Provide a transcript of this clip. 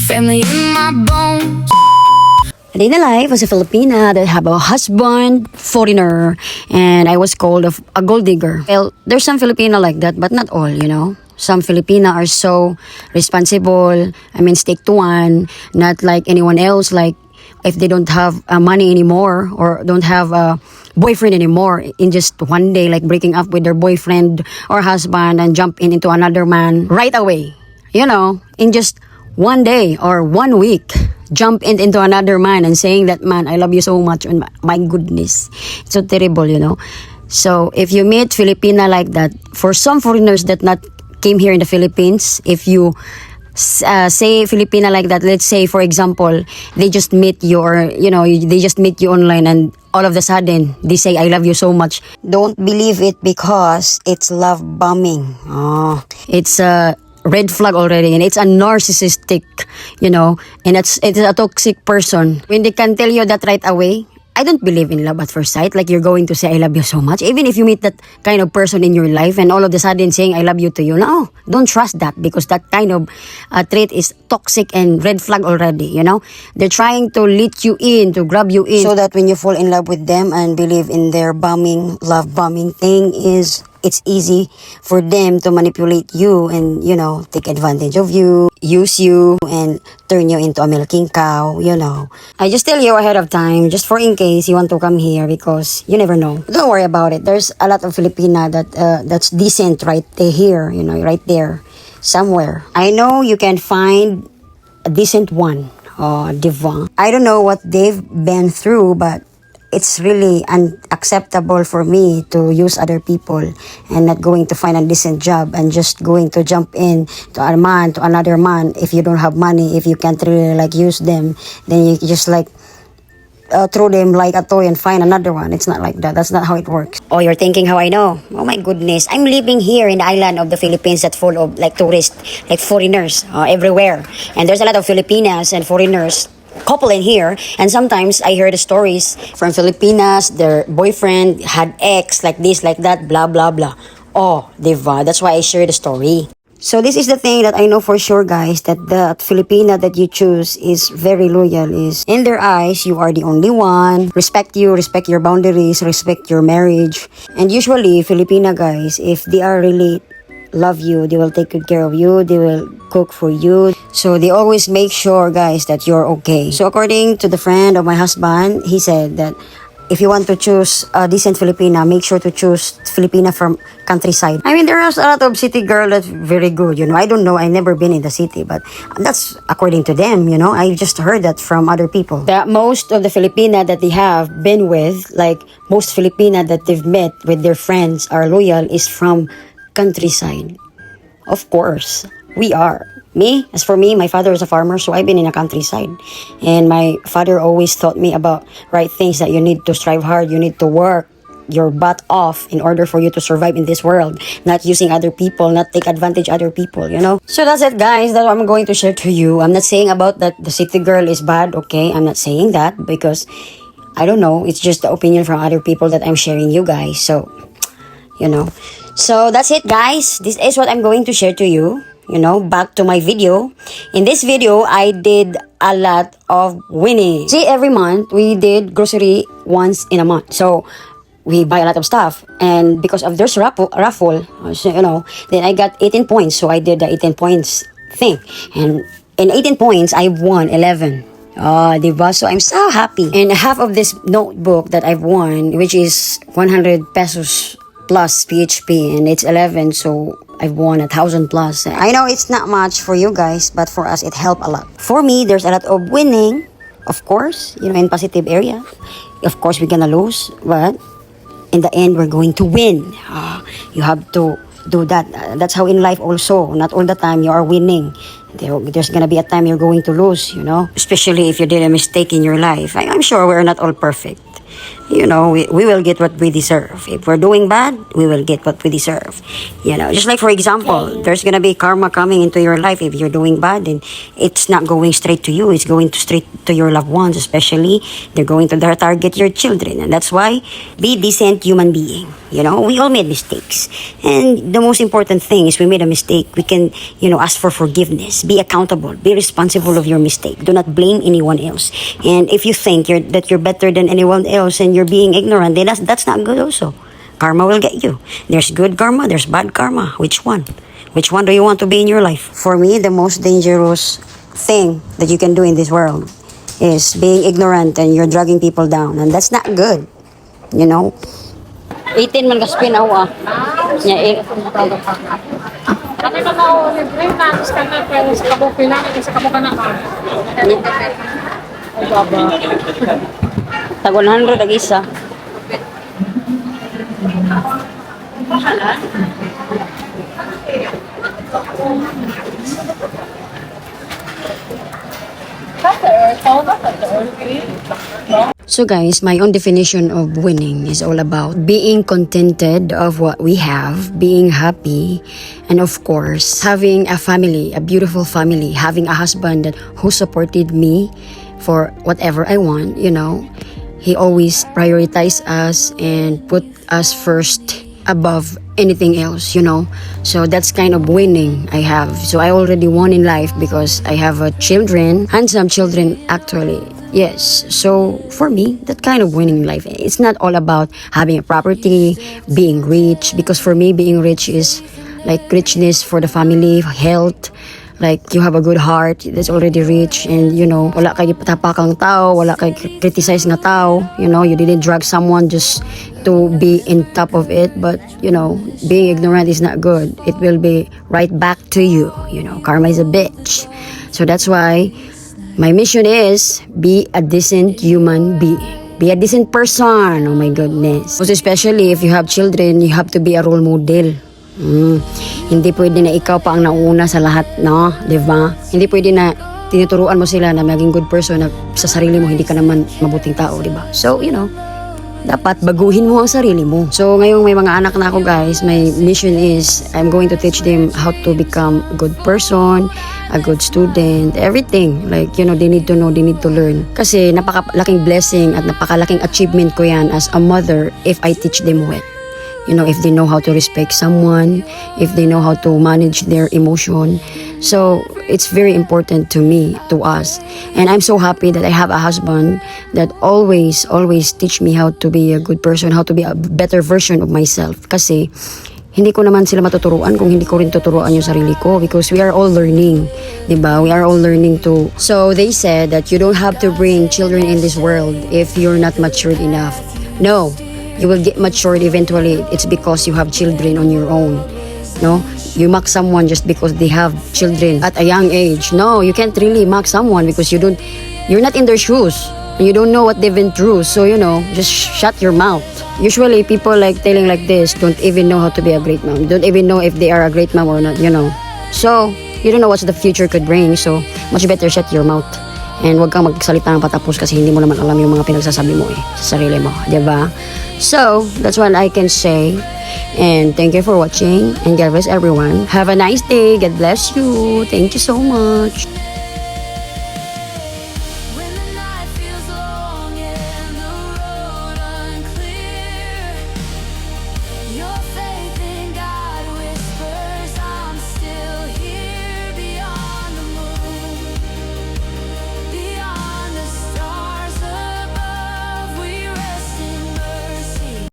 family in my bones. A day in the life as a Filipina that have a husband, foreigner, and I was called a gold digger. Well, there's some Filipina like that, but not all, you know. Some Filipina are so responsible, stick to one, not like anyone else, like if they don't have money anymore or don't have a boyfriend anymore, in just one day, like breaking up with their boyfriend or husband and jump into another man right away, you know, in just one day or 1 week, jump into another man and saying that, man, I love you so much, and my goodness, it's so terrible, you know. So if you meet Filipina like that, for some foreigners that not came here in the Philippines, if you say Filipina like that, let's say for example they just meet you, or you know, they just meet you online and all of a sudden they say I love you so much, don't believe it, because it's love bombing. It's a red flag already, and it's a narcissistic, you know, and it's a toxic person. When they can tell you that right away, I don't believe in love at first sight. Like you're going to say I love you so much, even if you meet that kind of person in your life and all of a sudden saying I love you to you. No, don't trust that, because that kind of trait is toxic and red flag already, you know. They're trying to lead you in, to grab you in, so that when you fall in love with them and believe in their love bombing thing, is it's easy for them to manipulate you and, you know, take advantage of you, use you, and turn you into a milking cow, you know. I just tell you ahead of time, just for in case you want to come here, because you never know. Don't worry about it. There's a lot of Filipina that's decent right here, you know, right there, somewhere. I know you can find a decent one, diva. I don't know what they've been through, but it's really unacceptable for me to use other people and not going to find a decent job and just going to jump in to a man, to another man. If you don't have money, if you can't really like use them, then you just like throw them like a toy and find another one. It's not like that. That's not how it works. Oh, you're thinking how I know? Oh my goodness, I'm living here in the island of the Philippines that's full of like tourists, like foreigners everywhere, and there's a lot of Filipinas and foreigners couple in here, and sometimes I hear the stories from Filipinas, their boyfriend had ex like this, like that, blah blah blah. Oh, diva, that's why I share the story. So this is the thing that I know for sure, guys, that the Filipina that you choose is very loyal. Is in their eyes, you are the only one. Respect you, respect your boundaries, respect your marriage. And usually, Filipina guys, if they are really love you, they will take good care of you, they will cook for you, so they always make sure, guys, that you're okay. So according to the friend of my husband, he said that if you want to choose a decent Filipina, make sure to choose Filipina from countryside. There are a lot of city girl that's very good, you know. I don't know, I've never been in the city, but that's according to them, you know. I just heard that from other people, that most of the Filipina that they have been with, like most Filipina that they've met with their friends are loyal, is from countryside. Of course, we are. As for me, my father is a farmer, so I've been in a countryside. And my father always taught me about right things, that you need to strive hard, you need to work your butt off in order for you to survive in this world, not using other people, not take advantage other people, you know. So that's it, guys, that I'm going to share to you. I'm not saying about that the city girl is bad, okay? I'm not saying that, because I don't know, it's just the opinion from other people that I'm sharing you guys. So, you know. So that's it, guys. This is what I'm going to share to you. You know, back to my video. In this video, I did a lot of winning. See, every month, we did grocery once in a month. So, we buy a lot of stuff. And because of this raffle, so, you know, then I got 18 points. So, I did the 18 points thing. And in 18 points, I won 11. Diba? So, I'm so happy. And half of this notebook that I've won, which is 100 pesos plus PHP, and it's 11, so I've won 1,000 plus. I know it's not much for you guys, but for us it helped a lot. For me, there's a lot of winning, of course, you know, in positive area. Of course, we're gonna lose, but in the end, we're going to win. You have to do that. That's how in life also. Not all the time you are winning. There's gonna be a time you're going to lose, you know, especially if you did a mistake in your life. I'm sure we're not all perfect. we will get what we deserve. If we're doing bad, we will get what we deserve. Just like, for example, there's gonna be karma coming into your life. If you're doing bad, then it's not going straight to you. It's going to straight to your loved ones, especially they're going to target your children. And that's why, be decent human being. We all made mistakes. And the most important thing is, we made a mistake, we can, ask for forgiveness. Be accountable. Be responsible of your mistake. Do not blame anyone else. And if you think that you're better than anyone else and you're being ignorant, then that's not good also. Karma will get you. There's good karma, there's bad karma. Which one? Which one do you want to be in your life? For me, the most dangerous thing that you can do in this world is being ignorant and you're dragging people down. And that's not good. 18 man kaspin ako Nya Kami ba na libre na sa kanila pero sa kabuki lang sa kabuka na ka. Ay baba. Tag 100 ang isa. So guys, my own definition of winning is all about being contented of what we have, being happy, and of course, having a family, a beautiful family, having a husband who supported me for whatever I want, He always prioritized us and put us first above anything else, So that's kind of winning I have. So I already won in life because I have children, handsome children actually. Yes, so for me, that kind of winning in life, it's not all about having a property, being rich, because for me, being rich is like richness for the family, health, like you have a good heart, that's already rich, and wala kay patapakang tao, wala kay criticize nga tao, you didn't drag someone just to be in top of it, but being ignorant is not good. It will be right back to you, karma is a bitch. So that's why my mission is be a decent human being. Be a decent person. Oh my goodness. Most especially if you have children, you have to be a role model. Hindi pwede na ikaw pa ang nauna sa lahat, no? Diba? Hindi pwede na tinuturuan mo sila na maging good person na sa sarili mo hindi ka naman mabuting tao, diba? So, dapat baguhin mo ang sarili mo. So, ngayong may mga anak na ako guys, my mission is I'm going to teach them how to become a good person, a good student, everything. Like, they need to know, they need to learn. Kasi napakalaking blessing at napakalaking achievement ko yan as a mother if I teach them well. If they know how to respect someone, if they know how to manage their emotion. So, it's very important to me, to us. And I'm so happy that I have a husband that always teach me how to be a good person, how to be a better version of myself. Kasi, hindi ko naman sila matuturuan kung hindi ko rin tuturuan yung sarili ko, because we are all learning, diba? We are all learning too. So, they said that you don't have to bring children in this world if you're not matured enough. No. You will get matured eventually. It's because you have children on your own. No? You mock someone just because they have children at a young age. No, you can't really mock someone because you're not in their shoes. You don't know what they've been through. So, just shut your mouth. Usually, people like telling like this don't even know how to be a great mom. Don't even know if they are a great mom or not, So, you don't know what the future could bring. So, much better shut your mouth. And wag kang magsalita ng patapos kasi hindi mo naman alam yung mga pinagsasabi mo sa sarili mo, diba? So, that's what I can say. And thank you for watching. And God bless everyone. Have a nice day. God bless you. Thank you so much.